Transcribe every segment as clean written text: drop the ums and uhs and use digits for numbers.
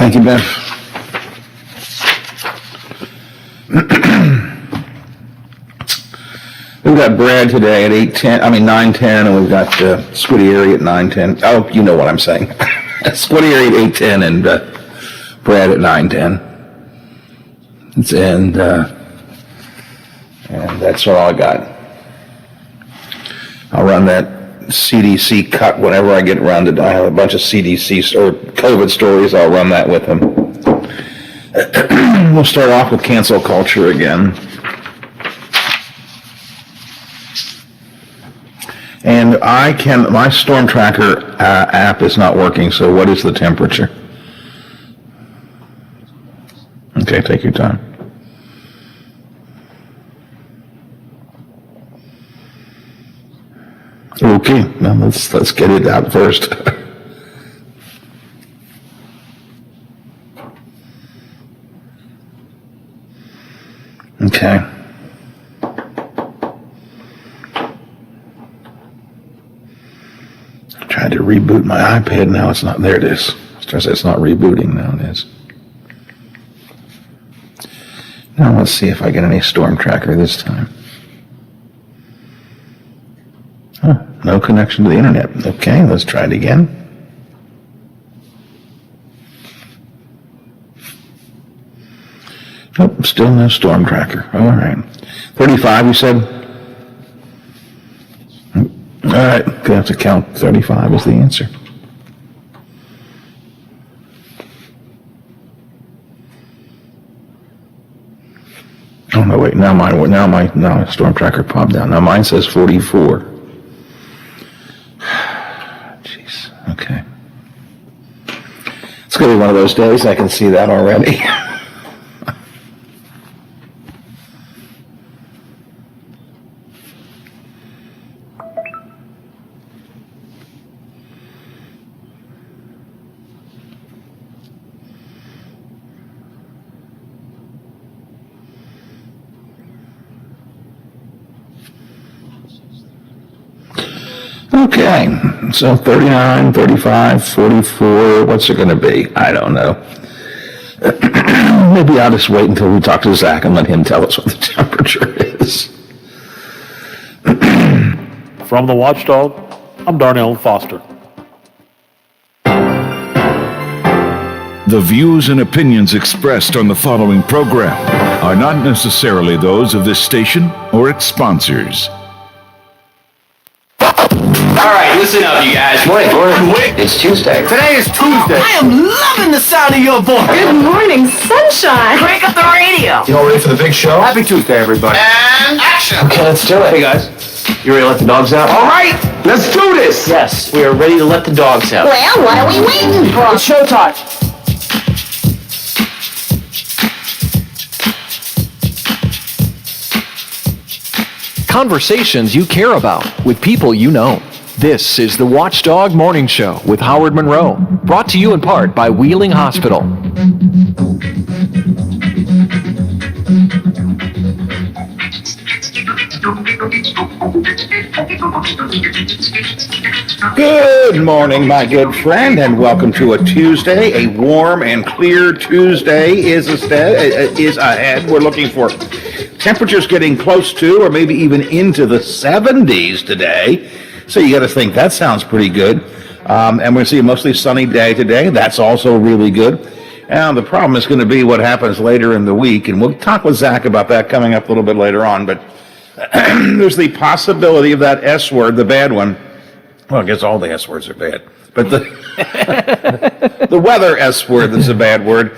Thank you, Ben. We've got Brad today at 9:10, and we've got Squiddy at 9:10. Oh, you know what I'm saying. Squiddy at 8:10 and Brad at 9:10. And that's all I got. I'll run that CDC cut whenever I get around to. I have a bunch of CDC or COVID stories. I'll run that with him. We'll start off with cancel culture again. And my Storm Tracker app is not working, so what is the temperature? Okay, take your time. Okay, now let's get it out first. Okay. I tried to reboot my iPad, now it's not. There it is. It's not rebooting, now it is. Now let's see if I get any Storm Tracker this time. Oh, no connection to the internet. Okay, let's try it again. Nope, still no Storm Tracker. All right. 35, you said? All right, gonna have to count 35 as the answer. Oh no, wait, now my Storm Tracker popped down. Now mine says 44. Jeez, okay. It's gonna be one of those days, I can see that already. Okay, so 39, 35, 44, what's it going to be? I don't know. Maybe I'll just wait until we talk to Zach and let him tell us what the temperature is. From the Watchdog, I'm Darnell Foster. The views and opinions expressed on the following program are not necessarily those of this station or its sponsors. All right, listen up, you guys. Wait, it's Tuesday. Today is Tuesday. I am loving the sound of your voice. Good morning, sunshine. Crank up the radio. You all ready for the big show? Happy Tuesday, everybody. And action. Okay, let's do it. Hey, guys. You ready to let the dogs out? All right, let's do this. Yes, we are ready to let the dogs out. Well, what are we waiting for? It's showtime. Conversations you care about with people you know. This is the Watchdog Morning Show with Howard Monroe, brought to you in part by Wheeling Hospital. Good morning, my good friend, and welcome to a Tuesday. A warm and clear Tuesday is ahead. We're looking for temperatures getting close to or maybe even into the 70s today. So you got to think that sounds pretty good. And we're going to see a mostly sunny day today. That's also really good. And the problem is going to be what happens later in the week. And we'll talk with Zach about that coming up a little bit later on. But there's the possibility of that S word, the bad one. Well, I guess all the S words are bad. But the weather S word that's a bad word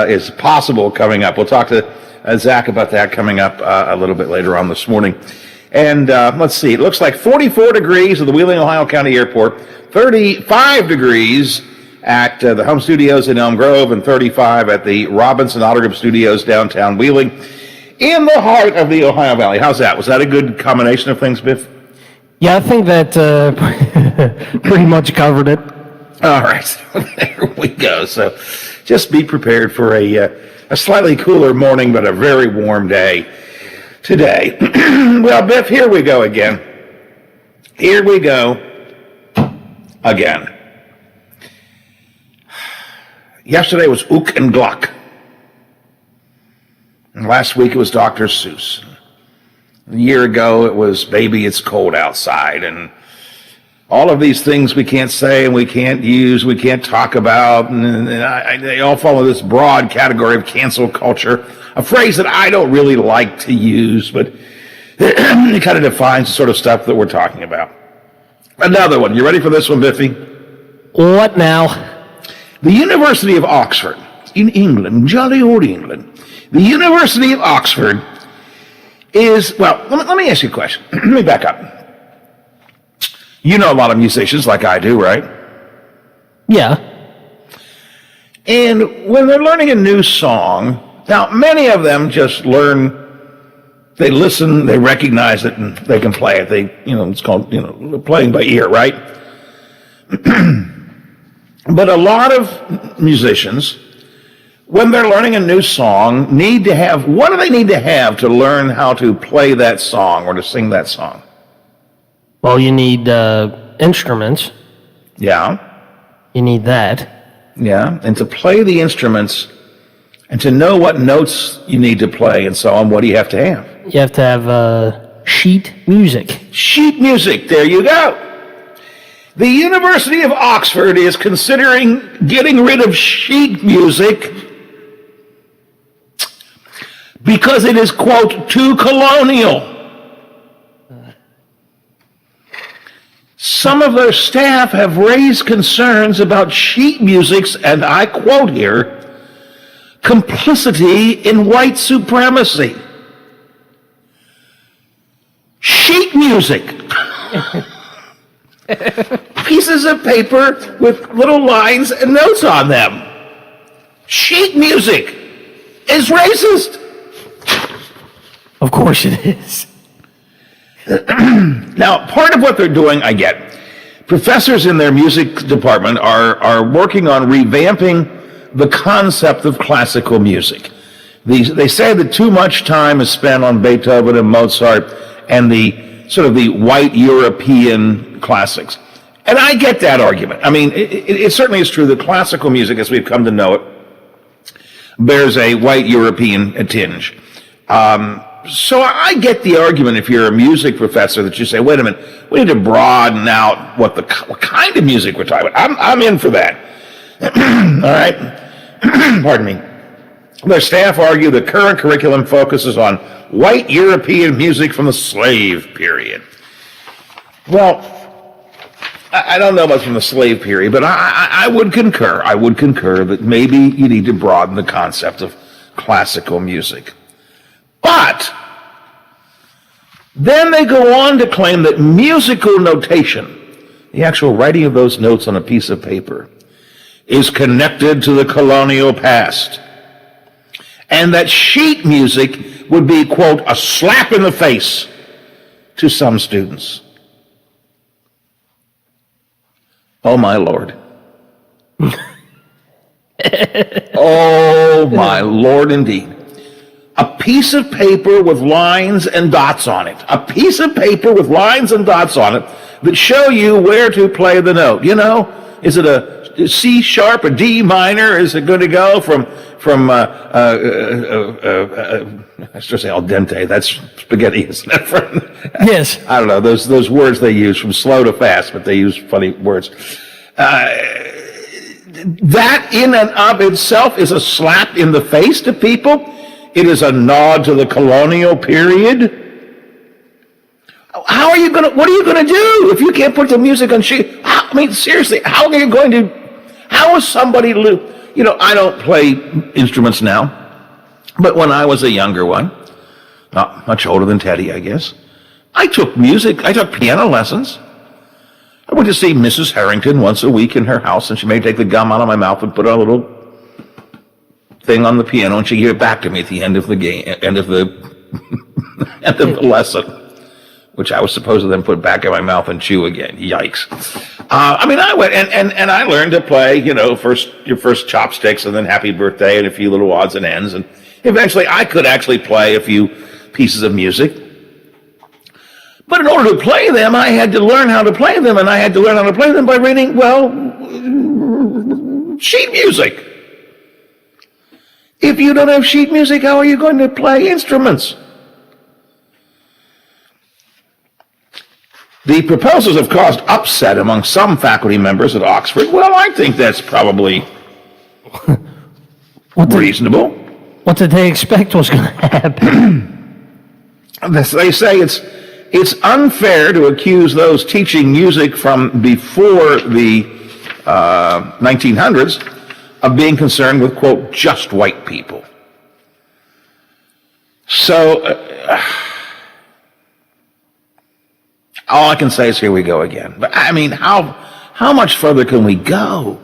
is possible coming up. We'll talk to Zach about that coming up a little bit later on this morning. And let's see, it looks like 44 degrees at the Wheeling, Ohio County Airport, 35 degrees at the home studios in Elm Grove, and 35 at the Robinson Auto Group Studios downtown Wheeling, in the heart of the Ohio Valley. How's that? Was that a good combination of things, Biff? Yeah, I think that pretty much covered it. All right, there we go. So just be prepared for a slightly cooler morning, but a very warm day today. Well, Biff, here we go again. Here we go again. Yesterday was Ook and Gluck. And last week it was Dr. Seuss. A year ago it was Baby It's Cold Outside. And all of these things we can't say and we can't use, we can't talk about. And they all fall into this broad category of cancel culture. A phrase that I don't really like to use, but it kind of defines the sort of stuff that we're talking about. Another one. You ready for this one, Biffy? What now? The University of Oxford, in England, jolly old England. The University of Oxford is, well, let me ask you a question. Let me back up. You know a lot of musicians like I do, right? Yeah. And when they're learning a new song, now many of them just learn, they listen, they recognize it, and they can play it. It's called, playing by ear, right? But a lot of musicians, when they're learning a new song, need to have, what do they need to have to learn how to play that song or to sing that song? Well, you need instruments. Yeah. You need that. Yeah. And to play the instruments and to know what notes you need to play and so on, what do you have to have? You have to have sheet music. Sheet music. There you go. The University of Oxford is considering getting rid of sheet music because it is, quote, too colonial. Some of their staff have raised concerns about sheet music's, and I quote here, complicity in white supremacy. Sheet music. Pieces of paper with little lines and notes on them. Sheet music is racist. Of course it is. Now, part of what they're doing, I get. Professors in their music department are working on revamping the concept of classical music. They say that too much time is spent on Beethoven and Mozart and the sort of the white European classics. And I get that argument. I mean, it certainly is true that classical music, as we've come to know it, bears a white European tinge. So I get the argument if you're a music professor that you say, wait a minute, we need to broaden out what kind of music we're talking about. I'm in for that. All right? Pardon me. Their staff argue the current curriculum focuses on white European music from the slave period. Well, I don't know much from the slave period, but I would concur. I would concur that maybe you need to broaden the concept of classical music. But then they go on to claim that musical notation, the actual writing of those notes on a piece of paper, is connected to the colonial past. And that sheet music would be, quote, a slap in the face to some students. Oh, my Lord. Oh, my Lord, indeed. A piece of paper with lines and dots on it. A piece of paper with lines and dots on it that show you where to play the note. You know, is it a C sharp, a D minor? Is it going to go from I should say al dente. That's spaghetti, isn't it? Yes. I don't know, those words they use, from slow to fast, but they use funny words. That in and of itself is a slap in the face to people. It is a nod to the colonial period. What are you going to do if you can't put the music on sheet? I mean, seriously, how is somebody, I don't play instruments now, but when I was a younger one, not much older than Teddy, I guess, I took piano lessons. I went to see Mrs. Harrington once a week in her house, and she made me take the gum out of my mouth and put a little thing on the piano, and she gave it back to me at the end of the end of the lesson, which I was supposed to then put back in my mouth and chew again. Yikes. I went and I learned to play, your first chopsticks and then Happy Birthday and a few little odds and ends. And eventually I could actually play a few pieces of music. But in order to play them, I had to learn how to play them, and I had to learn how to play them by reading, sheet music. If you don't have sheet music, how are you going to play instruments? The proposals have caused upset among some faculty members at Oxford. Well, I think that's probably reasonable. What did they expect was going to happen? They say it's unfair to accuse those teaching music from before the 1900s of being concerned with, quote, just white people. So, all I can say is here we go again. But I mean, how much further can we go?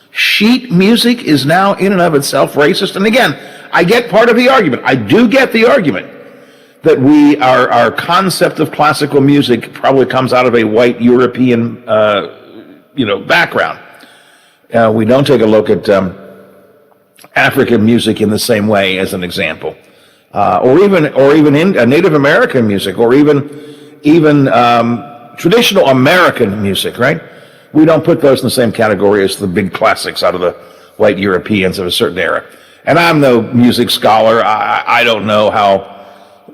Sheet music is now in and of itself racist. And again, I get part of the argument. I do get the argument that our concept of classical music probably comes out of a white European, background. We don't take a look at African music in the same way, as an example, or even in Native American music, or even traditional American music, right? We don't put those in the same category as the big classics out of the white Europeans of a certain era. And I'm no music scholar. I don't know how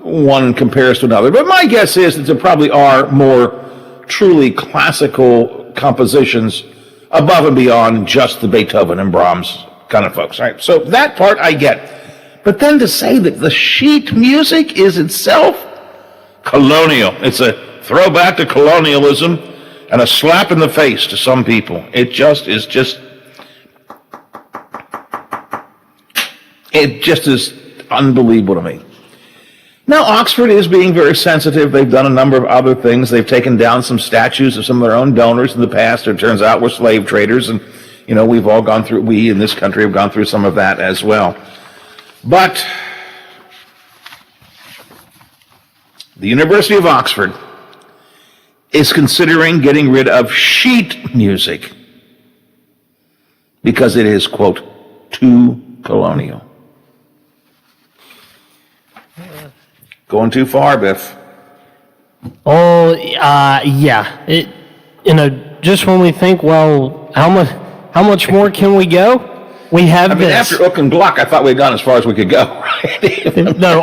one compares to another. But my guess is that there probably are more truly classical compositions above and beyond just the Beethoven and Brahms kind of folks, right? So that part I get. But then to say that the sheet music is itself colonial, it's a throwback to colonialism and a slap in the face to some people. It just is unbelievable to me. Now, Oxford is being very sensitive. They've done a number of other things. They've taken down some statues of some of their own donors in the past. It turns out were slave traders, and we've all gone through, we in this country have gone through some of that as well. But the University of Oxford is considering getting rid of sheet music because it is, quote, too colonial. Going too far, Biff. Oh, yeah. Just when we think, well, how much more can we go? We have this. After Ook and Glock, I thought we had gone as far as we could go, right? No,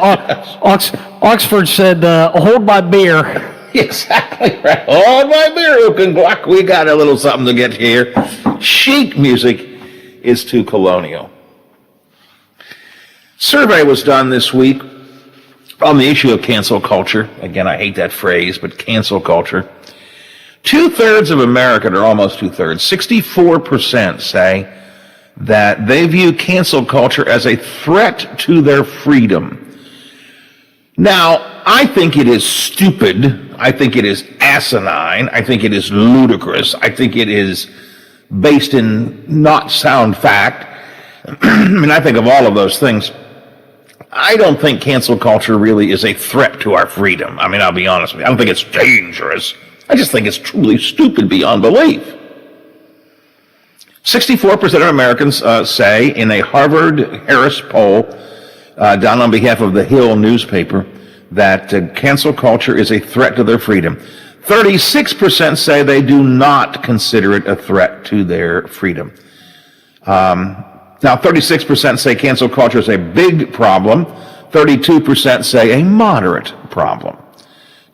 Oxford said, hold my beer. Exactly right. Hold my beer, Ook and Glock. We got a little something to get here. Sheet music is too colonial. Survey was done this week on the issue of cancel culture. Again, I hate that phrase, but cancel culture. 2/3 of Americans, or almost 2/3, 64% say that they view cancel culture as a threat to their freedom. Now, I think it is stupid. I think it is asinine. I think it is ludicrous. I think it is based in not sound fact. I think of all of those things. I don't think cancel culture really is a threat to our freedom. I'll be honest with you. I don't think it's dangerous. I just think it's truly stupid beyond belief. 64% of Americans say in a Harvard-Harris poll done on behalf of the Hill newspaper that cancel culture is a threat to their freedom. 36% say they do not consider it a threat to their freedom. Now, 36% say cancel culture is a big problem. 32% say a moderate problem.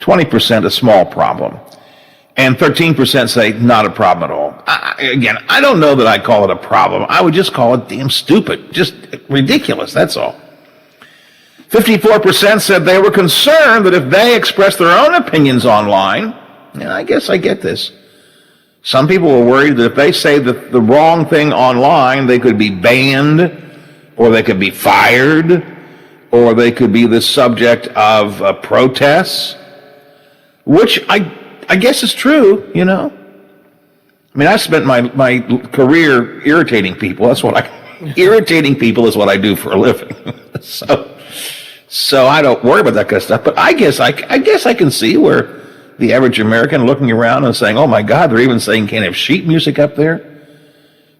20% a small problem. And 13% say not a problem at all. Again, I don't know that I'd call it a problem. I would just call it damn stupid. Just ridiculous, that's all. 54% said they were concerned that if they expressed their own opinions online, and I guess I get this, some people were worried that if they say the wrong thing online, they could be banned, or they could be fired, or they could be the subject of protests, which I guess is true, I spent my career irritating people. Irritating people is what I do for a living. So I don't worry about that kind of stuff. But I guess I can see where the average American looking around and saying, "Oh my God, they're even saying can't have sheet music up there.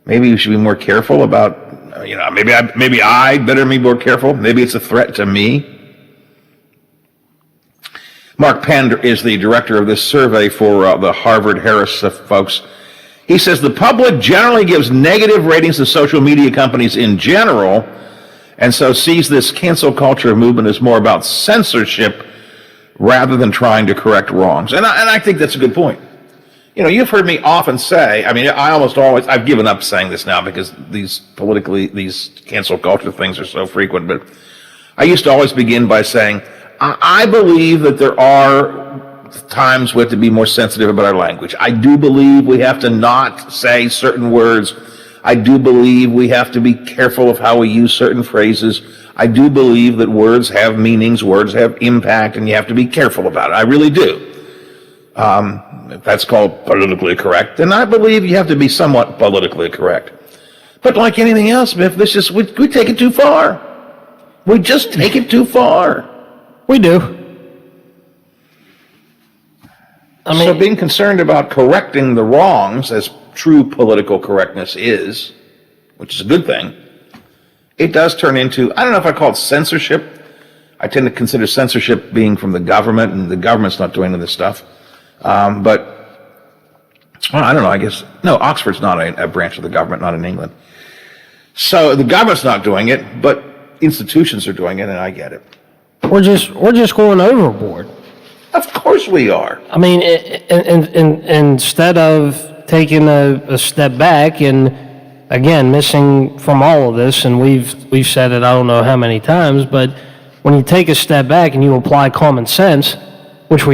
Maybe we should be more careful about, maybe I better be more careful. Maybe it's a threat to me." Mark Pender is the director of this survey for the Harvard-Harris folks. He says the public generally gives negative ratings to social media companies in general, and so sees this cancel culture movement as more about censorship rather than trying to correct wrongs. And I think that's a good point. You know, you've heard me often say, I mean, I almost always, I've given up saying this now because these cancel culture things are so frequent, but I used to always begin by saying, I believe that there are times we have to be more sensitive about our language. I do believe we have to not say certain words. I do believe we have to be careful of how we use certain phrases. I do believe that words have meanings, words have impact, and you have to be careful about it. I really do. If that's called politically correct, then I believe you have to be somewhat politically correct. But like anything else, Biff, we take it too far. We just take it too far. We do. So being concerned about correcting the wrongs, as true political correctness is, which is a good thing, it does turn into, I don't know if I call it censorship. I tend to consider censorship being from the government, and the government's not doing this stuff. But, well, I don't know, I guess, no, Oxford's not a branch of the government, not in England. So the government's not doing it, but institutions are doing it, and I get it. We're just going overboard. Of course we are. I mean, instead of taking a step back and, again, missing from all of this, and we've said it I don't know how many times, but when you take a step back and you apply common sense, which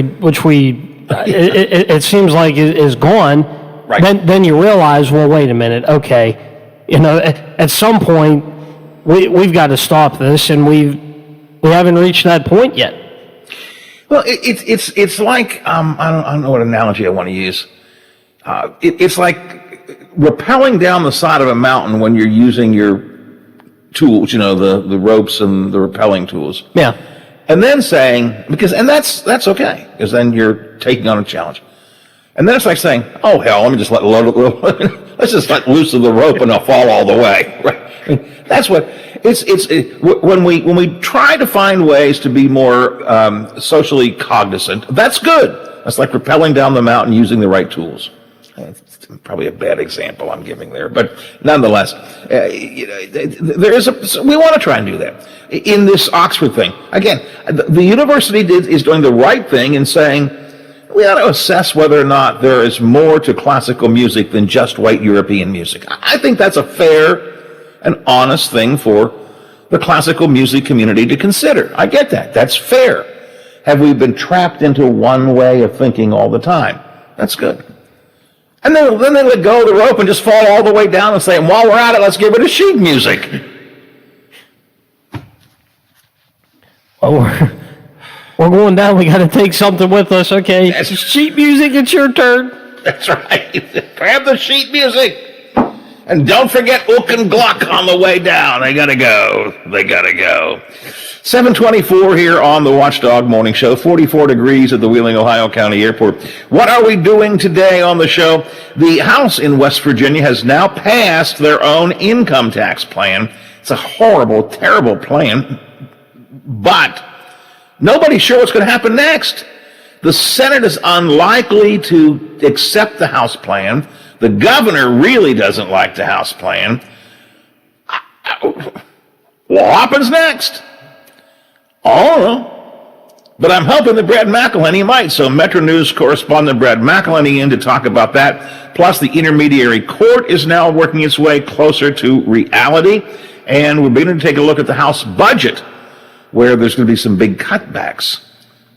it seems like is gone, right. then you realize, well, wait a minute, okay, you know, at some point we've got to stop this, and we haven't reached that point yet. Well, it's like I don't know what analogy I want to use. It's like rappelling down the side of a mountain when you're using your tools, you know, the ropes and the rappelling tools. Yeah. And then saying, and that's okay, because then you're taking on a challenge. And then it's like saying, oh hell, let me just let's just let loose of the rope and I'll fall all the way. Right? I mean, that's what when we try to find ways to be more socially cognizant. That's good. That's like rappelling down the mountain using the right tools. It's probably a bad example I'm giving there, but nonetheless, we want to try and do that. In this Oxford thing, again, the university is doing the right thing in saying we ought to assess whether or not there is more to classical music than just white European music. I think that's a fair and honest thing for the classical music community to consider. I get that. That's fair. Have we been trapped into one way of thinking all the time? That's good. And then they let go of the rope and just fall all the way down and say, while we're at it, let's get rid of sheet music. Oh, we're going down. We got to take something with us. Okay. Sheet music, it's your turn. That's right. Grab the sheet music. And don't forget Ook and Gluck on the way down. They gotta go. 7:24 here on the Watchdog Morning Show. 44 degrees at the Wheeling, Ohio County Airport. What are we doing today on the show? The House in West Virginia has now passed their own income tax plan. It's a horrible, terrible plan, but nobody's sure what's going to happen next. The Senate is unlikely to accept the House plan. The governor really doesn't like the House plan. What happens next? I don't know. But I'm hoping that Brad McElhenney might. So Metro News correspondent Brad McElhenney in to talk about that. Plus, the intermediary court is now working its way closer to reality. And we're beginning to take a look at the House budget, where there's going to be some big cutbacks.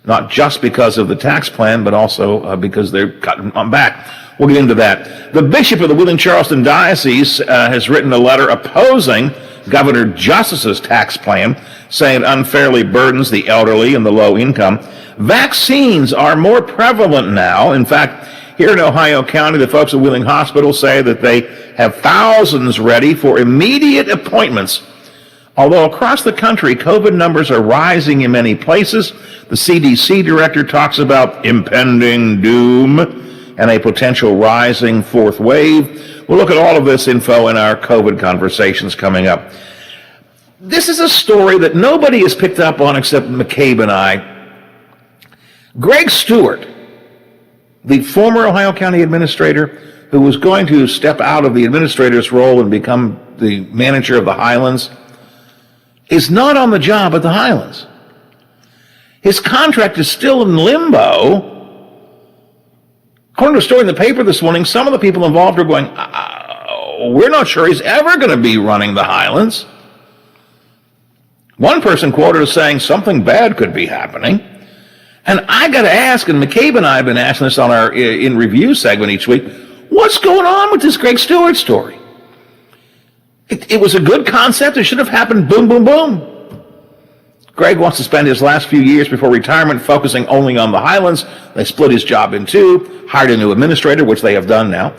Not just because of the tax plan, but also because they're cutting on back. We'll get into that. The bishop of the Wheeling-Charleston Diocese has written a letter opposing Governor Justice's tax plan, saying it unfairly burdens the elderly and the low income. Vaccines are more prevalent now. In fact, here in Ohio County, the folks at Wheeling Hospital say that they have thousands ready for immediate appointments. Although across the country, COVID numbers are rising in many places, the CDC director talks about impending doom and a potential rising fourth wave. We'll look at all of this info in our COVID conversations coming up. This is a story that nobody has picked up on except McCabe and I. Greg Stewart, the former Ohio County administrator who was going to step out of the administrator's role and become the manager of the Highlands, is not on the job at the Highlands. His contract is still in limbo. According to a story in the paper this morning, some of the people involved are going, we're not sure he's ever going to be running the Highlands. One person quoted as saying something bad could be happening. And I got to ask, and McCabe and I have been asking this on our In Review segment each week, what's going on with this Greg Stewart story? It was a good concept. It should have happened boom, boom, boom. Greg wants to spend his last few years before retirement focusing only on the Highlands. They split his job in two, hired a new administrator, which they have done now.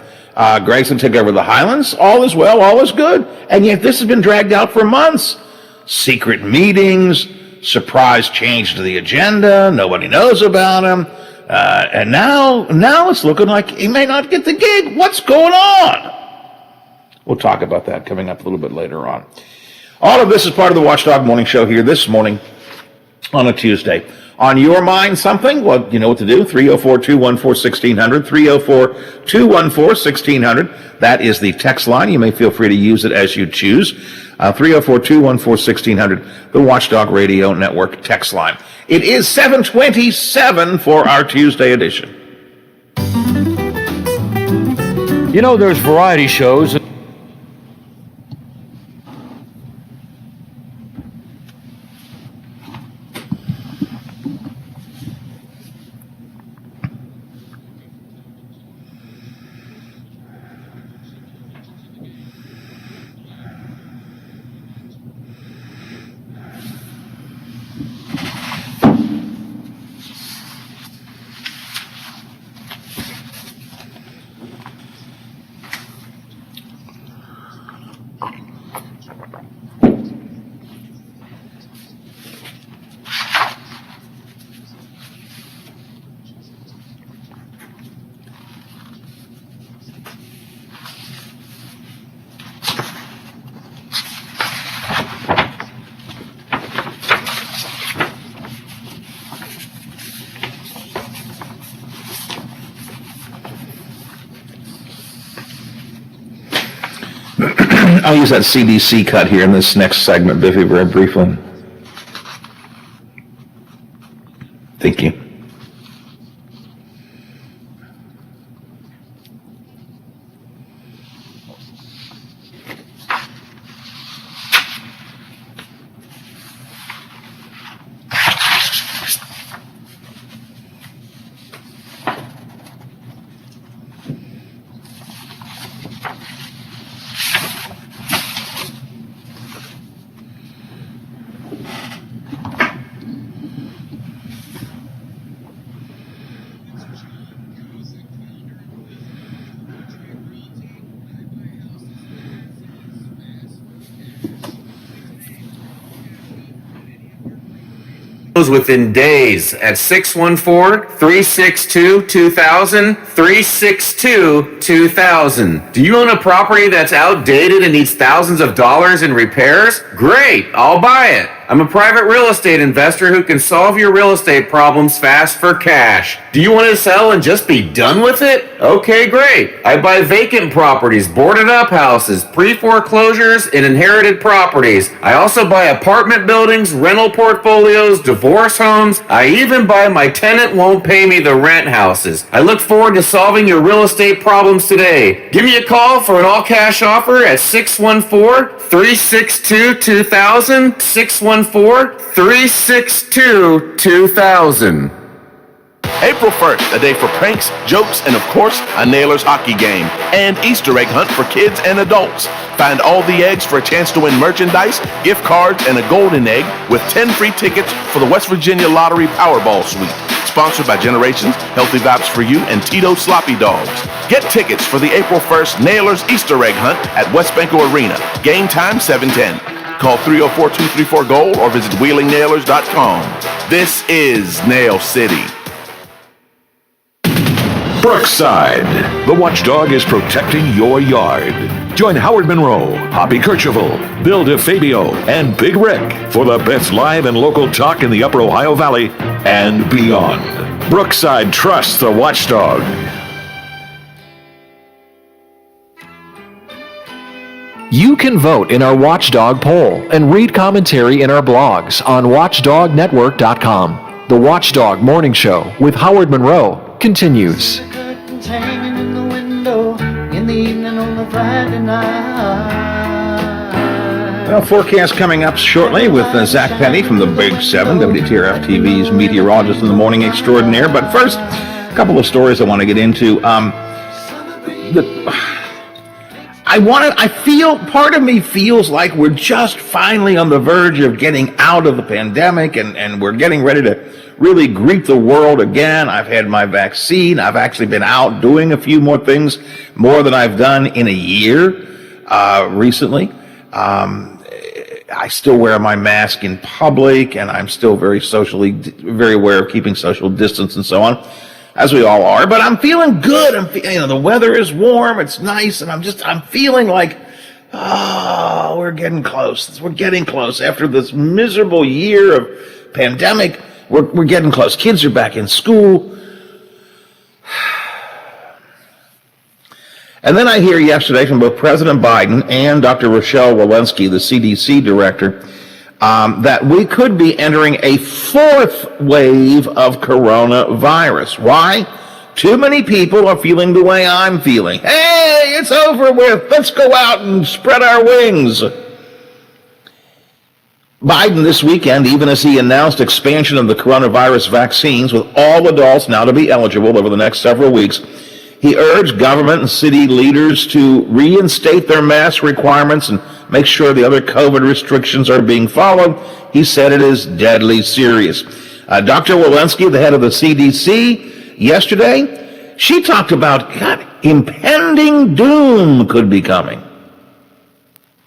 Greg's going to take over the Highlands. All is well, all is good. And yet this has been dragged out for months. Secret meetings, surprise change to the agenda, nobody knows about him. And now it's looking like he may not get the gig. What's going on? We'll talk about that coming up a little bit later on. All of this is part of the Watchdog Morning Show here this morning on a Tuesday. On your mind something? Well, you know what to do. 304-214-1600, 304-214-1600. That is the text line. You may feel free to use it as you choose. 304-214-1600, the Watchdog Radio Network text line. It is 7:27 for our Tuesday edition. You know, there's variety shows. I'll use that CDC cut here in this next segment, Biffy, very briefly. Thank you. Within days at 614-362-2000, 362-2000. Do you own a property that's outdated and needs thousands of dollars in repairs? Great, I'll buy it. I'm a private real estate investor who can solve your real estate problems fast for cash. Do you want to sell and just be done with it? Okay, great. I buy vacant properties, boarded up houses, pre-foreclosures, and inherited properties. I also buy apartment buildings, rental portfolios, divorce homes. I even buy my tenant won't pay me the rent houses. I look forward to solving your real estate problems today. Give me a call for an all-cash offer at 614-362-2000, 614-362-2000. April 1st, a day for pranks, jokes, and of course, a Nailers hockey game and Easter egg hunt for kids and adults. Find all the eggs for a chance to win merchandise, gift cards, and a golden egg with 10 free tickets for the West Virginia Lottery Powerball Suite. Sponsored by Generations, Healthy Vibes for You, and Tito's Sloppy Dogs. Get tickets for the April 1st Nailers Easter egg hunt at West Banco Arena. Game time 7:10. Call 304-234-GOAL or visit WheelingNailers.com. This is Nail City. Brookside. The Watchdog is protecting your yard. Join Howard Monroe, Hoppy Kercheval, Bill DeFabio, and Big Rick for the best live and local talk in the Upper Ohio Valley and beyond. Brookside trusts the Watchdog. You can vote in our Watchdog poll and read commentary in our blogs on watchdognetwork.com. The Watchdog Morning Show with Howard Monroe continues. Curtains hanging in the window in the evening on a Friday night. Well, forecast coming up shortly with Zach Penny from the Big 7, WTRF TV's meteorologist in the morning extraordinaire. But first, a couple of stories I want to get into. Part of me feels like we're just finally on the verge of getting out of the pandemic and we're getting ready to really greet the world again. I've had my vaccine. I've actually been out doing a few more things, more than I've done in a year recently. I still wear my mask in public, and I'm still very aware of keeping social distance and so on, as we all are. But I'm feeling good. The weather is warm. It's nice, and I'm feeling like, we're getting close. We're getting close. After this miserable year of pandemic, we're getting close. Kids are back in school. And then I hear yesterday from both President Biden and Dr. Rochelle Walensky, the CDC director, that we could be entering a fourth wave of coronavirus. Why? Too many people are feeling the way I'm feeling. Hey, it's over with. Let's go out and spread our wings. Biden this weekend, even as he announced expansion of the coronavirus vaccines with all adults now to be eligible over the next several weeks, he urged government and city leaders to reinstate their mask requirements and make sure the other COVID restrictions are being followed. He said it is deadly serious. Dr. Walensky, the head of the CDC, yesterday, she talked about, impending doom could be coming.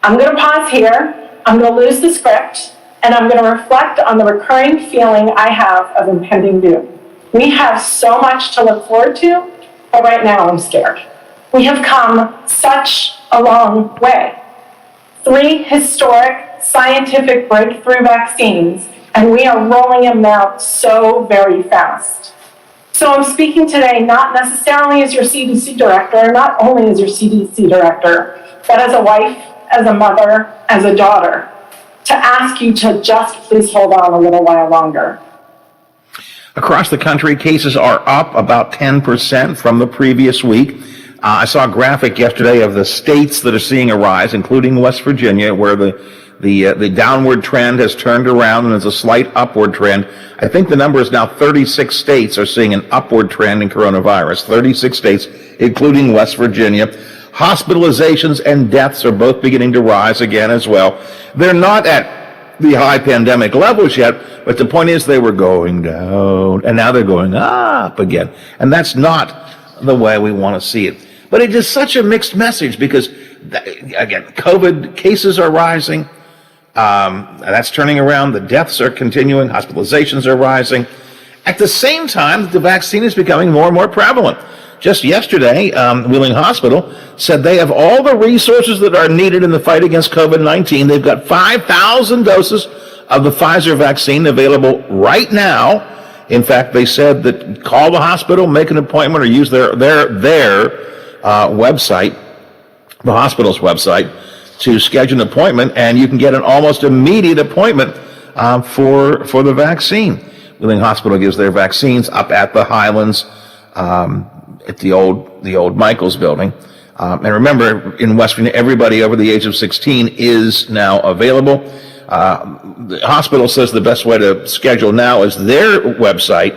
I'm going to pause here. I'm going to lose the script, and I'm going to reflect on the recurring feeling I have of impending doom. We have so much to look forward to, but right now I'm scared. We have come such a long way. 3 historic scientific breakthrough vaccines, and we are rolling them out so very fast. So I'm speaking today not necessarily as your CDC director, not only as your CDC director, but as a wife, as a mother, as a daughter, to ask you to just please hold on a little while longer. Across the country, cases are up about 10% from the previous week. I saw a graphic yesterday of the states that are seeing a rise, including West Virginia, where the downward trend has turned around and there's a slight upward trend. I think the number is now 36 states are seeing an upward trend in coronavirus. 36 states, including West Virginia. Hospitalizations and deaths are both beginning to rise again as well. They're not at the high pandemic levels yet, but the point is they were going down, and now they're going up again. And that's not the way we want to see it. But it is such a mixed message because, again, COVID cases are rising. That's turning around. The deaths are continuing. Hospitalizations are rising. At the same time, the vaccine is becoming more and more prevalent. Just yesterday, Wheeling Hospital said they have all the resources that are needed in the fight against COVID-19. They've got 5,000 doses of the Pfizer vaccine available right now. In fact, they said that call the hospital, make an appointment, or use their website, the hospital's website, to schedule an appointment, and you can get an almost immediate appointment for the vaccine. Wheeling Hospital gives their vaccines up at the Highlands, at the old Michaels building. And remember, in West Virginia, everybody over the age of 16 is now available. The hospital says the best way to schedule now is their website,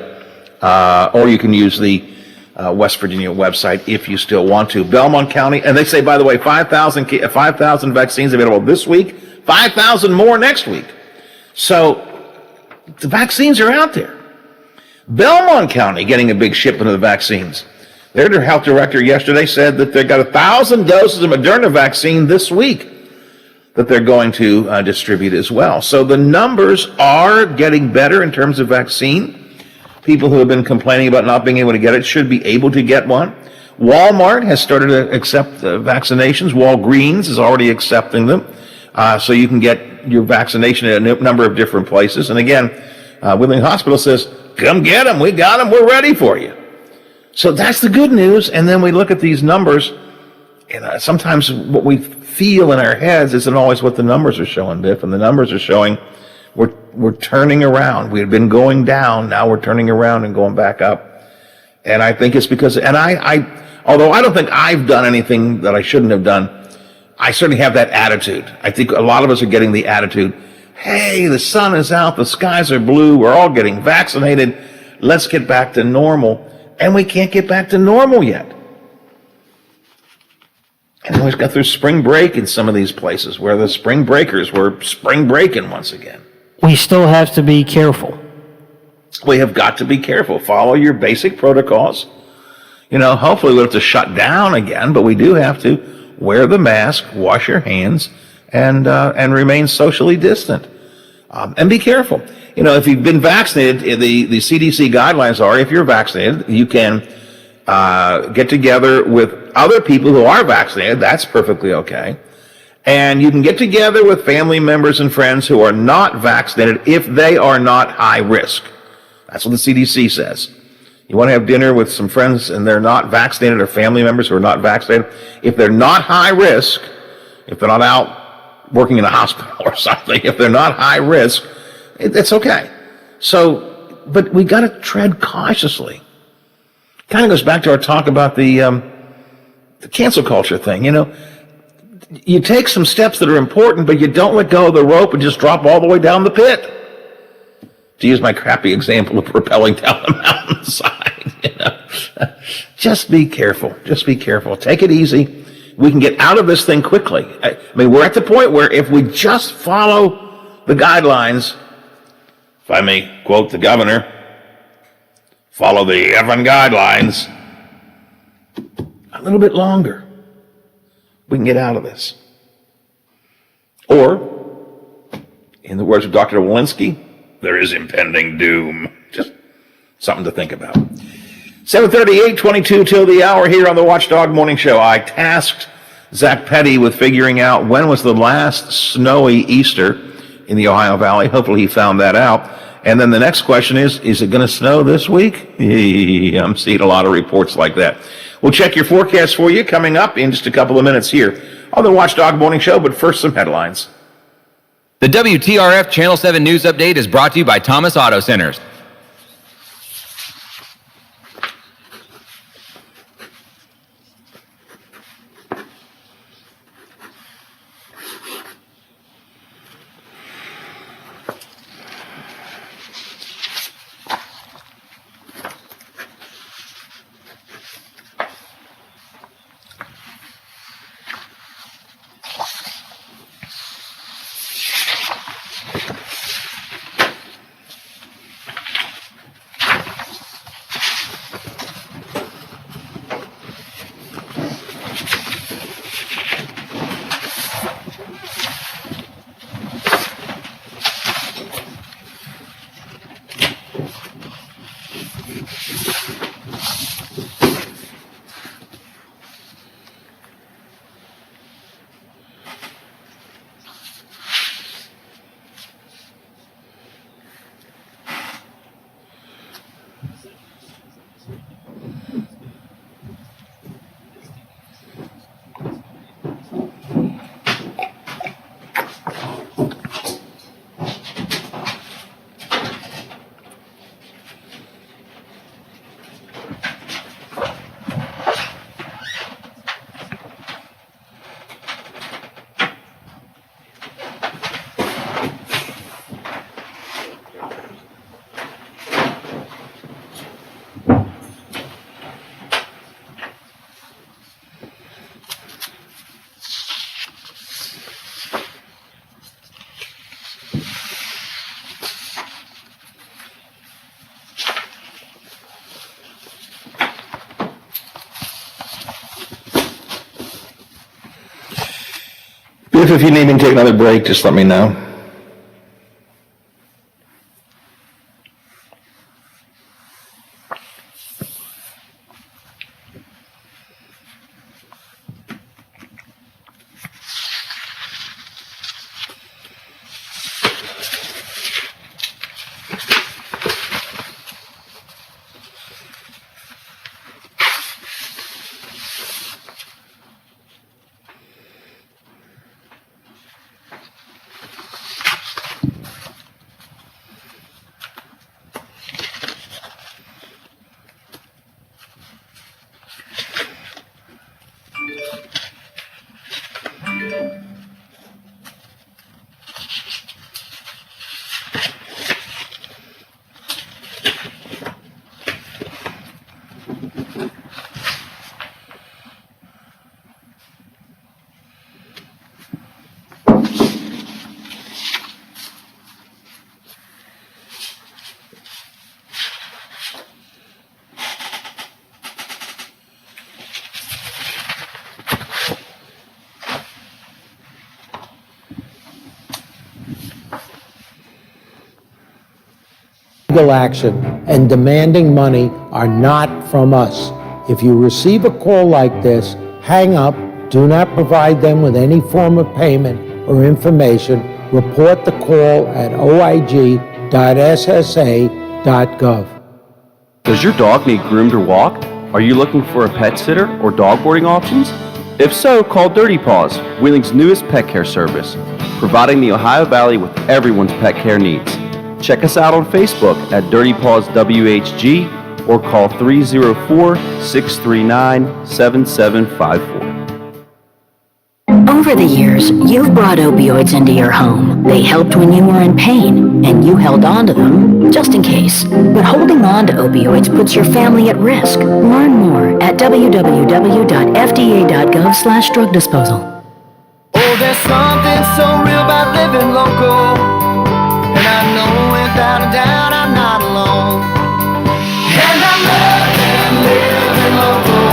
or you can use the West Virginia website if you still want to. Belmont County, and they say, by the way, 5,000 vaccines available this week, 5,000 more next week. So the vaccines are out there. Belmont County getting a big shipment of the vaccines. Their health director yesterday said that they got 1,000 doses of Moderna vaccine this week that they're going to distribute as well. So the numbers are getting better in terms of vaccine. People who have been complaining about not being able to get it should be able to get one. Walmart has started to accept vaccinations. Walgreens is already accepting them. So you can get your vaccination at a number of different places. And again, Wheeling Hospital says, come get them. We got them. We're ready for you. So that's the good news. And then we look at these numbers. sometimes what we feel in our heads isn't always what the numbers are showing, Biff, and the numbers are showing we're turning around. We had been going down, now we're turning around and going back up. And I think it's because, and although I don't think I've done anything that I shouldn't have done, I certainly have that attitude. I think a lot of us are getting the attitude, hey, the sun is out, the skies are blue, we're all getting vaccinated, let's get back to normal. And we can't get back to normal yet. And we got through spring break in some of these places where the spring breakers were spring breaking once again. We still have to be careful. We have got to be careful. Follow your basic protocols. Hopefully we don't have to shut down again, but we do have to wear the mask, wash your hands, and remain socially distant. And be careful. If you've been vaccinated, the CDC guidelines are if you're vaccinated, you can get together with other people who are vaccinated. That's perfectly okay. And you can get together with family members and friends who are not vaccinated if they are not high risk. That's what the CDC says. You want to have dinner with some friends and they're not vaccinated, or family members who are not vaccinated. If they're not high risk, if they're not out working in a hospital or something, if they're not high risk, it's okay. So, but we got to tread cautiously. Kind of goes back to our talk about the cancel culture thing. You take some steps that are important, but you don't let go of the rope and just drop all the way down the pit. To use my crappy example of rappelling down the mountainside, just be careful. Just be careful. Take it easy. We can get out of this thing quickly. I mean, we're at the point where if we just follow the guidelines, if I may quote the governor, follow the effing guidelines, a little bit longer, we can get out of this. Or, in the words of Dr. Walensky, there is impending doom. Just something to think about. 7:38, 22 till the hour here on the Watchdog Morning Show. I tasked Zach Petty with figuring out when was the last snowy Easter in the Ohio Valley. Hopefully he found that out. And then the next question is it going to snow this week? I'm seeing a lot of reports like that. We'll check your forecast for you coming up in just a couple of minutes here on the Watchdog Morning Show, but first some headlines. The WTRF Channel 7 News Update is brought to you by Thomas Auto Centers. If you need me to take another break, just let me know. legal action and demanding money are not from us. If you receive a call like this, hang up, do not provide them with any form of payment or information. Report the call at oig.ssa.gov. Does your dog need groomed or walked? Are you looking for a pet sitter or dog boarding options? If so, call Dirty Paws, Wheeling's newest pet care service, providing the Ohio Valley with everyone's pet care needs. Check us out on Facebook at Dirty Paws WHG or call 304-639-7754. Over the years, you've brought opioids into your home. They helped when you were in pain, and you held on to them, just in case. But holding on to opioids puts your family at risk. Learn more at www.fda.gov/drug disposal. Oh, there's something so real about living local, and I know without a doubt I'm not alone. And I love living local.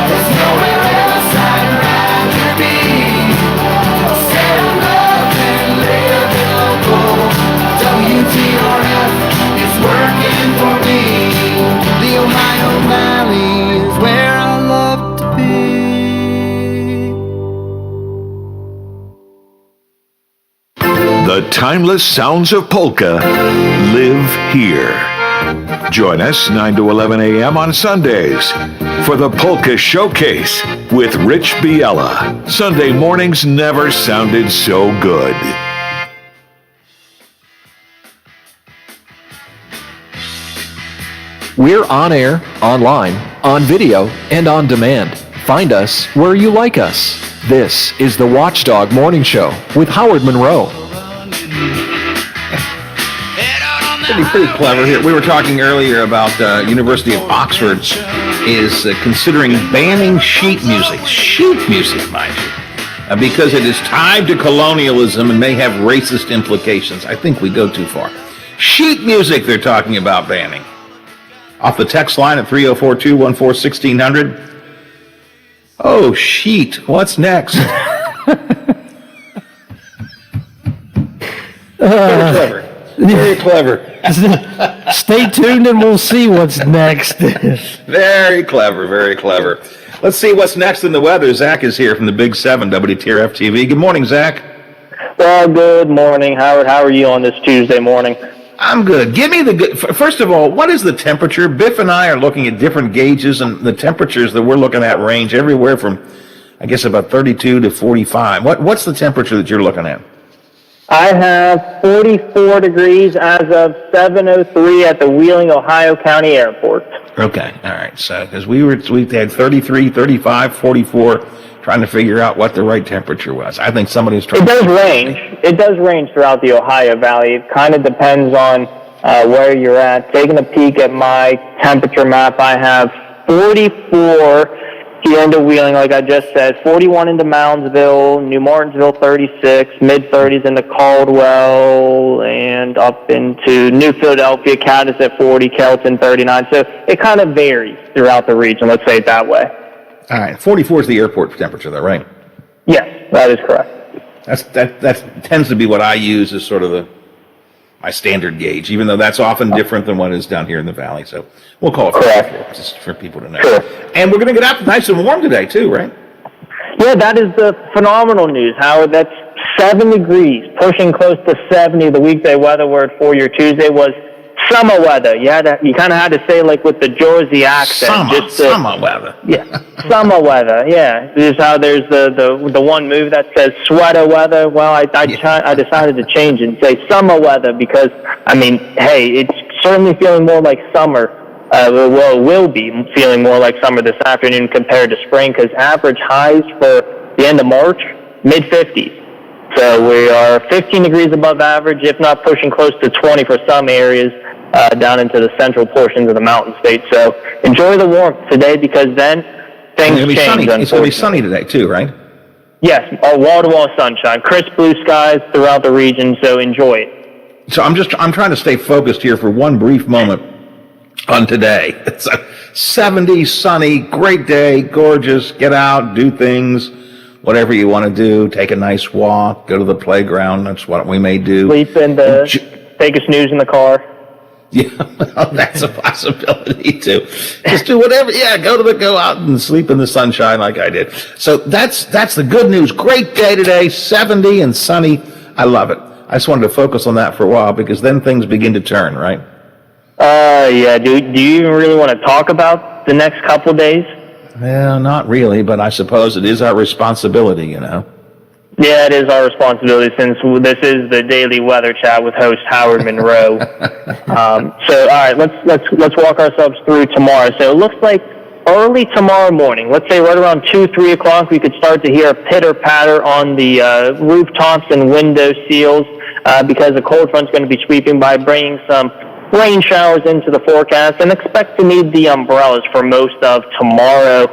There's nowhere else I'd rather be. Said I love living local. WTRF is working for me. The Ohio Valley is where I love to be. The timeless sounds of polka live here. Join us 9 to 11 a.m. on Sundays for the Polka Showcase with Rich Biella. Sunday mornings never sounded so good. We're on air, online, on video, and on demand. Find us where you like us. This is the Watchdog Morning Show with Howard Monroe. Pretty clever here. We were talking earlier about University of Oxford is considering banning sheet music, mind you, because it is tied to colonialism and may have racist implications. I think we go too far. Sheet music they're talking about banning. Off the text line at 304-214-1600. Oh, sheet. What's next? Very clever. Very clever. Stay tuned and we'll see what's next. Very clever, very clever. Let's see what's next in the weather. Zach is here from the Big 7, WTRF TV. Good morning, Zach. Well, good morning, Howard. How are you on this Tuesday morning? I'm good. Give me the good. First of all, what is the temperature? Biff and I are looking at different gauges, and the temperatures that we're looking at range everywhere from, I guess, about 32 to 45. What's the temperature that you're looking at? I have 44 degrees as of 7:03 at the Wheeling, Ohio County Airport. Okay, all right. So, because we had 33, 35, 44, trying to figure out what the right temperature was. I think somebody's trying. It does range. It does range throughout the Ohio Valley. It kind of depends on where you're at. Taking a peek at my temperature map, I have 44 here into Wheeling, like I just said, 41 into Moundsville, New Martinsville 36, mid-30s into Caldwell, and up into New Philadelphia, Cadiz at 40, Kelton 39. So it kind of varies throughout the region, let's say it that way. All right, 44 is the airport temperature, though, right? Yes, that is correct. That tends to be what I use as sort of my standard gauge, even though that's often different than what is down here in the valley. So we'll call it 44, just for people to know. Sure. And we're going to get out nice and warm today, too, right? Yeah, that is the phenomenal news, Howard. That's 7 degrees, pushing close to 70. The weekday weather word for your Tuesday was summer weather. You kind of had to say like with the Jersey accent. Summer weather. Yeah, summer weather. Yeah, this is how there's the one movie that says sweater weather. Well, I decided to change it and say summer weather because I mean, hey, it's certainly feeling more like summer. Well, it will be feeling more like summer this afternoon compared to spring because average highs for the end of March, mid-50s. So we are 15 degrees above average, if not pushing close to 20 for some areas down into the central portions of the mountain state. So enjoy the warmth today because then things change. It's going to be sunny today too, right? Yes, wall-to-wall sunshine, crisp blue skies throughout the region, so enjoy it. So I'm trying to stay focused here for one brief moment on today. It's a 70, sunny, great day, gorgeous, get out, do things, whatever you want to do, take a nice walk, go to the playground, that's what we may do. Take a snooze in the car. Yeah, well, that's a possibility too. Just do whatever. Yeah, go out and sleep in the sunshine like I did. So that's the good news. Great day today, 70 and sunny. I love it. I just wanted to focus on that for a while because then things begin to turn, right? Yeah. Do you even really want to talk about the next couple days? Well, not really, but I suppose it is our responsibility, you know. Yeah, it is our responsibility since this is the daily weather chat with host Howard Monroe. So, all right, let's walk ourselves through tomorrow. So it looks like early tomorrow morning, let's say right around 2-3 o'clock, we could start to hear a pitter patter on the rooftops and window seals because the cold front's going to be sweeping by, bringing some rain showers into the forecast, and expect to need the umbrellas for most of tomorrow.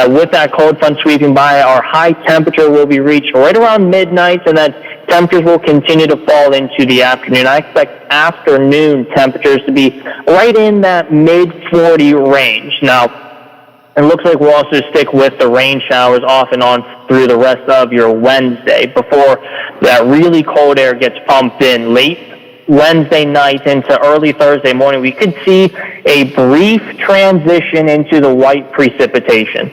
With that cold front sweeping by, our high temperature will be reached right around midnight, and then temperatures will continue to fall into the afternoon. I expect afternoon temperatures to be right in that mid-40 range. Now, it looks like we'll also stick with the rain showers off and on through the rest of your Wednesday before that really cold air gets pumped in late Wednesday night into early Thursday morning. We could see a brief transition into the white precipitation.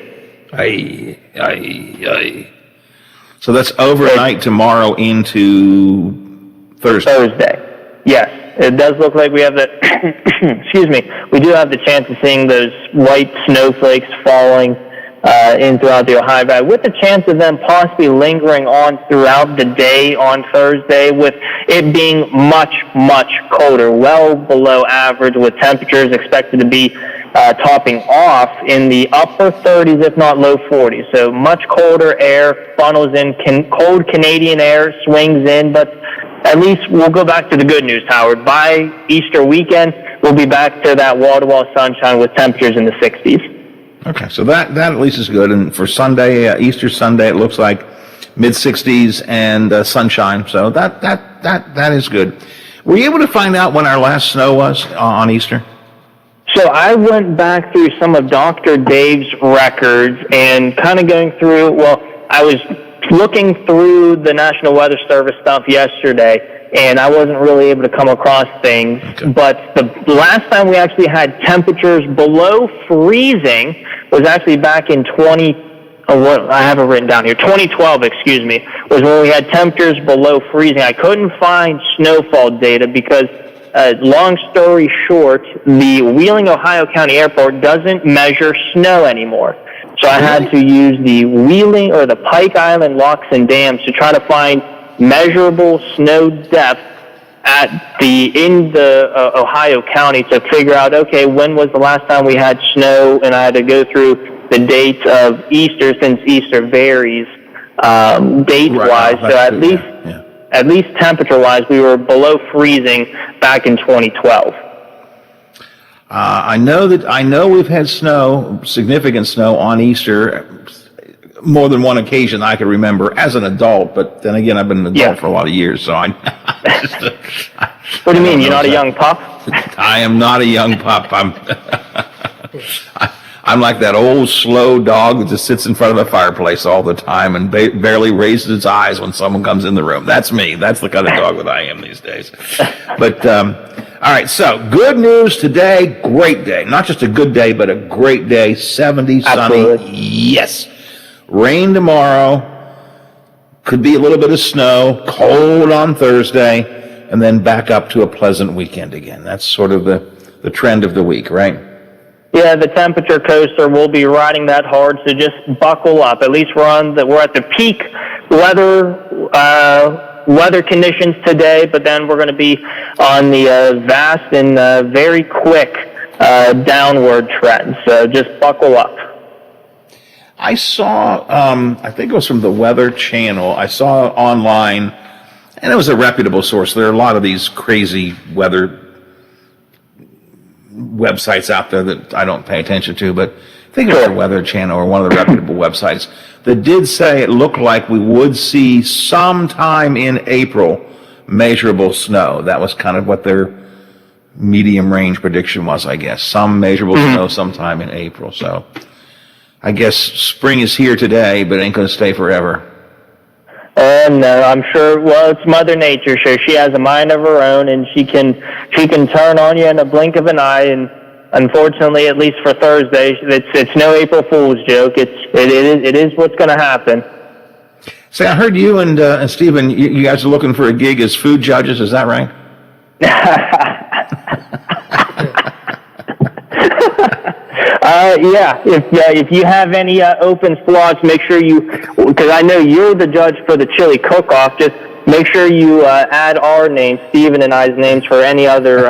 So that's overnight tomorrow into Thursday. Yes. It does look like we have the, excuse me, we do have the chance of seeing those white snowflakes falling in throughout the Ohio Valley, with the chance of them possibly lingering on throughout the day on Thursday, with it being much, much colder, well below average, with temperatures expected to be topping off in the upper 30s, if not low 40s. So much colder air funnels in, cold Canadian air swings in, but at least we'll go back to the good news, Howard. By Easter weekend, we'll be back to that wall-to-wall sunshine with temperatures in the 60s. Okay, so that at least is good. And for Sunday, Easter Sunday, it looks like mid-60s and sunshine. So that is good. Were you able to find out when our last snow was on Easter? So I went back through some of Dr. Dave's records and kind of going through, well, I was looking through the National Weather Service stuff yesterday, and I wasn't really able to come across things. Okay. But the last time we actually had temperatures below freezing was actually back in 2012, excuse me, was when we had temperatures below freezing. I couldn't find snowfall data because, long story short, the Wheeling, Ohio County Airport doesn't measure snow anymore. So I had to use the Wheeling or the Pike Island locks and dams to try to find measurable snow depth in the Ohio County to figure out, okay, when was the last time we had snow, and I had to go through the dates of Easter since Easter varies date-wise. So at least temperature-wise, we were below freezing back in 2012. I know we've had snow, significant snow on Easter, more than one occasion I can remember as an adult, but then again, I've been an adult for a lot of years, so I What do you mean? You're not a young pup? I am not a young pup. I'm like that old slow dog that just sits in front of the fireplace all the time and barely raises its eyes when someone comes in the room. That's me. That's the kind of dog that I am these days. But all right, so good news today. Great day. Not just a good day, but a great day. 70, sunny. Yes. Rain tomorrow. Could be a little bit of snow. Cold on Thursday. And then back up to a pleasant weekend again. That's sort of the trend of the week, right? Yeah, the temperature coaster will be riding that hard, so just buckle up. At least we're at the peak weather conditions today, but then we're going to be on the vast and very quick downward trend. So just buckle up. I saw, I think it was from the Weather Channel. I saw online, and it was a reputable source. There are a lot of these crazy weather websites out there that I don't pay attention to, but I think it was the Weather Channel or one of the reputable websites that did say it looked like we would see sometime in April measurable snow. That was kind of what their medium range prediction was, I guess. Some measurable snow sometime in April. So I guess spring is here today, but it ain't going to stay forever. No, I'm sure. Well, it's Mother Nature. Sure, she has a mind of her own, and she can turn on you in a blink of an eye. And unfortunately, at least for Thursday, it's no April Fool's joke. It is what's going to happen. Say, I heard you and Stephen, you guys are looking for a gig as food judges. Is that right? Yeah. If you have any open slots, make sure because I know you're the judge for the chili cook-off. Just make sure you add our names, Stephen and I's names, for any other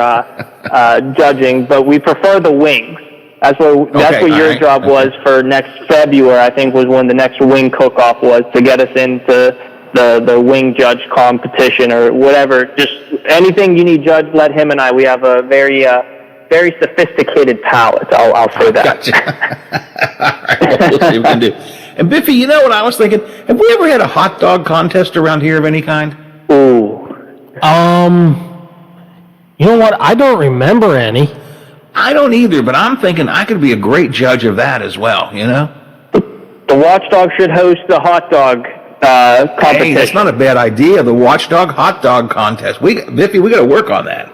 judging. But we prefer the wings. That's what your job was for next February. I think was when the next wing cook-off was, to get us into the wing judge competition or whatever. Just anything you need judged, let him and I. We have a very sophisticated palate. I'll say that. Gotcha. All right, well, we'll see what we can do. And Biffy, you know what I was thinking? Have we ever had a hot dog contest around here of any kind? Ooh. You know what? I don't remember any. I don't either, but I'm thinking I could be a great judge of that as well, you know? The Watchdog should host the hot dog competition. Hey, that's not a bad idea. The Watchdog hot dog contest. Biffy, we got to work on that.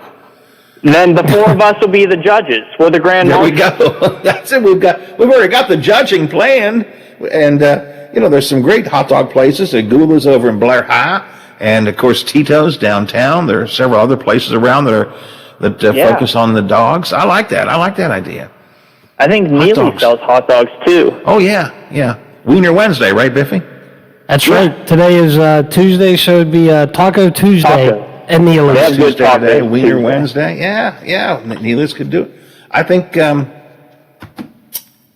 Then the four of us will be the judges. We're the grand There we marshals. go. That's it. We've already got the judging planned, and there's some great hot dog places. Gula's over in Blair High, and of course Tito's downtown. There are several other places around that focus on the dogs. I like that. I like that idea. I think Neely sells hot dogs too. Oh yeah. Wiener Wednesday, right, Biffy? That's right. Today is Tuesday, so it'd be Taco Tuesday. Taco. And Neely's. Tuesday today, Wiener Wednesday. Yeah. Neely's could do it. I think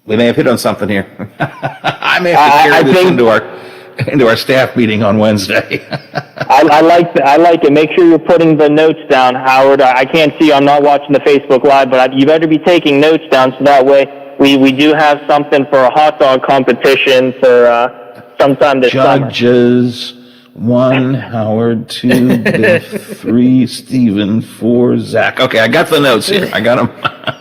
we may have hit on something here. I may have to carry this into our staff meeting on Wednesday. I like it. Make sure you're putting the notes down, Howard. I can't see. I'm not watching the Facebook Live, but you better be taking notes down so that way we do have something for a hot dog competition for sometime this summer. Judges. 1, Howard, 2, Biff, 3, Stephen, 4, Zach. Okay, I got the notes here. I got them.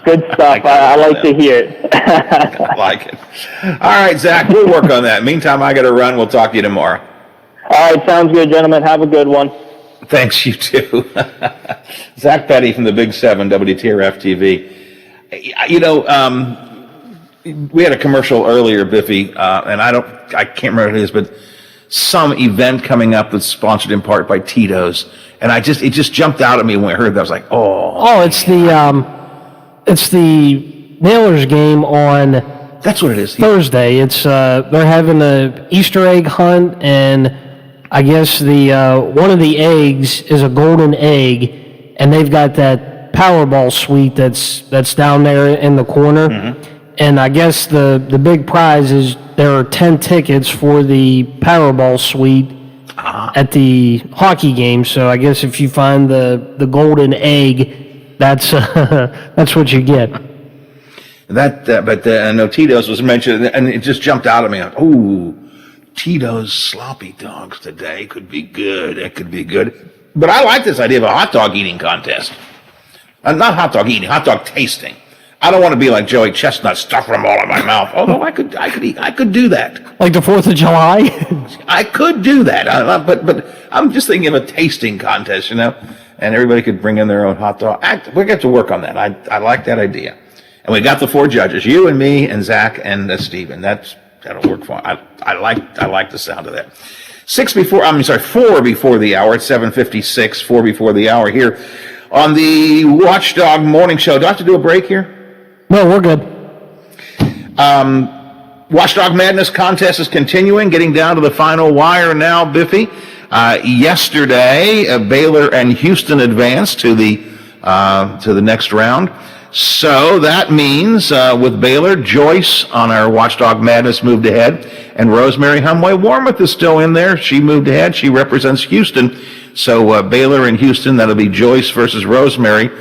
Good stuff. I like to hear it. I like it. All right, Zach, we'll work on that. Meantime, I got to run. We'll talk to you tomorrow. All right, sounds good, gentlemen. Have a good one. Thanks, you too. Zach Petty from the Big 7, WTRF TV. We had a commercial earlier, Biffy, and I can't remember who it is, but some event coming up that's sponsored in part by Tito's, and it just jumped out at me when I heard that. I was like, oh, it's the Nailers game on. That's what it is. Thursday. It's they're having a Easter egg hunt, and I guess the one of the eggs is a golden egg, and they've got that Powerball suite that's down there in the corner. Mm-hmm. And I guess the big prize is there are 10 tickets for the Powerball suite at the hockey game. So I guess if you find the golden egg, that's what you get. But I know Tito's was mentioned, and it just jumped out at me. Ooh, Tito's sloppy dogs today could be good. It could be good. But I like this idea of a hot dog eating contest. Not hot dog eating, hot dog tasting. I don't want to be like Joey Chestnut, stuffing them all in my mouth. Although I could do that. Like the 4th of July? I could do that. But I'm just thinking of a tasting contest, and everybody could bring in their own hot dog. We got to work on that. I like that idea. And we got the 4 judges, you and me and Zach and Stephen. That'll work for. I like the sound of that. 4 before the hour. It's 7:56. 4 before the hour here on the Watchdog Morning Show. Do I have to do a break here? No, we're good. Watchdog Madness contest is continuing, getting down to the final wire now, Biffy. Yesterday, Baylor and Houston advanced to the next round. So that means with Baylor, Joyce on our Watchdog Madness moved ahead, and Rosemary Humway-Warmouth is still in there. She moved ahead. She represents Houston. So Baylor and Houston, that'll be Joyce versus Rosemary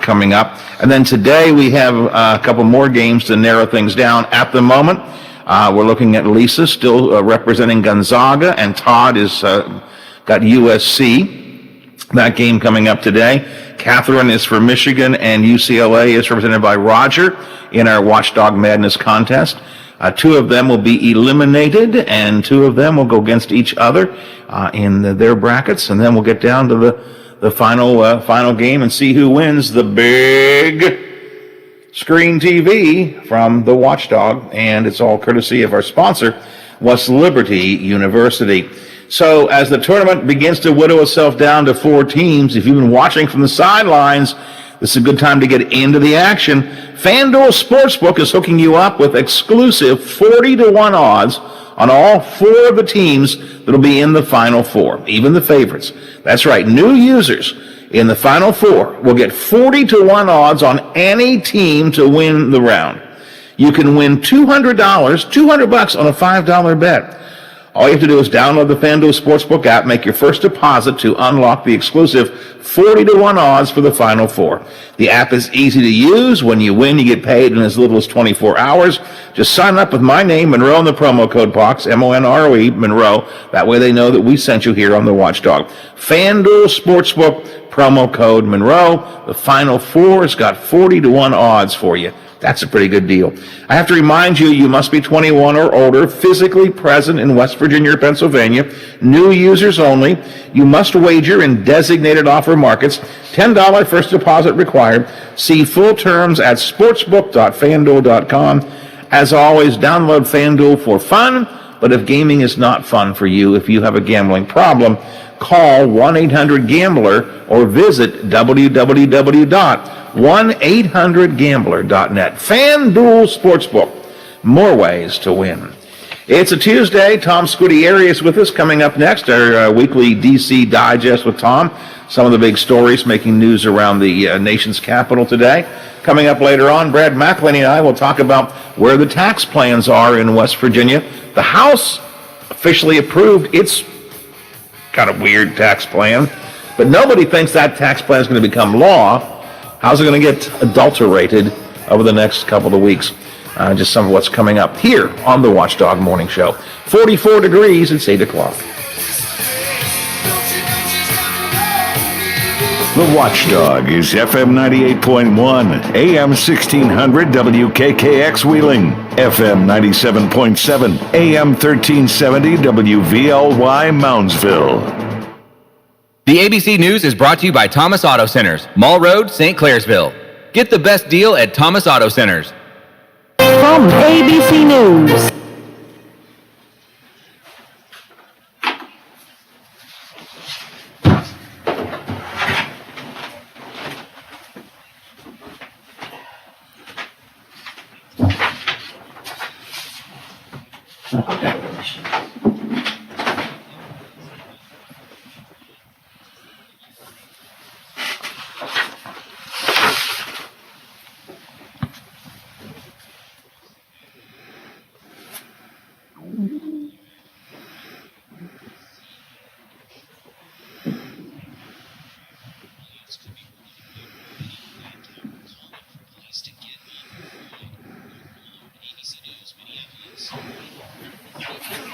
coming up. And then today we have a couple more games to narrow things down. At the moment, we're looking at Lisa still representing Gonzaga, and Todd is got USC. That game coming up today. Catherine is for Michigan, and UCLA is represented by Roger in our Watchdog Madness contest. Two of them will be eliminated, and two of them will go against each other in their brackets, and then we'll get down to the final game and see who wins the big screen TV from the Watchdog, and it's all courtesy of our sponsor, West Liberty University. So as the tournament begins to whittle itself down to 4 teams, if you've been watching from the sidelines, this is a good time to get into the action. FanDuel Sportsbook is hooking you up with exclusive 40-1 odds on all 4 of the teams that'll be in the Final Four, even the favorites. That's right, new users in the Final Four will get 40-1 odds on any team to win the round. You can win $200 on a $5 bet. All you have to do is download the FanDuel Sportsbook app, make your first deposit to unlock the exclusive 40-1 odds for the Final Four. The app is easy to use. When you win, you get paid in as little as 24 hours. Just sign up with my name, Monroe, and the promo code box, M-O-N-R-O-E, Monroe. That way they know that we sent you here on the Watchdog. FanDuel Sportsbook, promo code Monroe. The Final Four has got 40-1 odds for you. That's a pretty good deal. I have to remind you, you must be 21 or older, physically present in West Virginia or Pennsylvania, new users only. You must wager in designated offer markets, $10 first deposit required. See full terms at sportsbook.fanduel.com. As always, download FanDuel for fun, but if gaming is not fun for you, if you have a gambling problem, call 1-800-GAMBLER or visit www.1800gambler.net. FanDuel Sportsbook. More ways to win. It's a Tuesday. Tom Scudieri is with us. Coming up next, our weekly DC Digest with Tom. Some of the big stories making news around the nation's capital today. Coming up later on, Brad McElhaney and I will talk about where the tax plans are in West Virginia. The House officially approved its kind of weird tax plan, but nobody thinks that tax plan is going to become law. How's it going to get adulterated over the next couple of weeks? Just some of what's coming up here on the Watchdog Morning Show. 44 degrees, it's 8 o'clock. The Watchdog is FM 98.1, AM 1600 WKKX Wheeling, FM 97.7, AM 1370 WVLY Moundsville. The ABC News is brought to you by Thomas Auto Centers, Mall Road, St. Clairsville. Get the best deal at Thomas Auto Centers. From ABC News. Okay.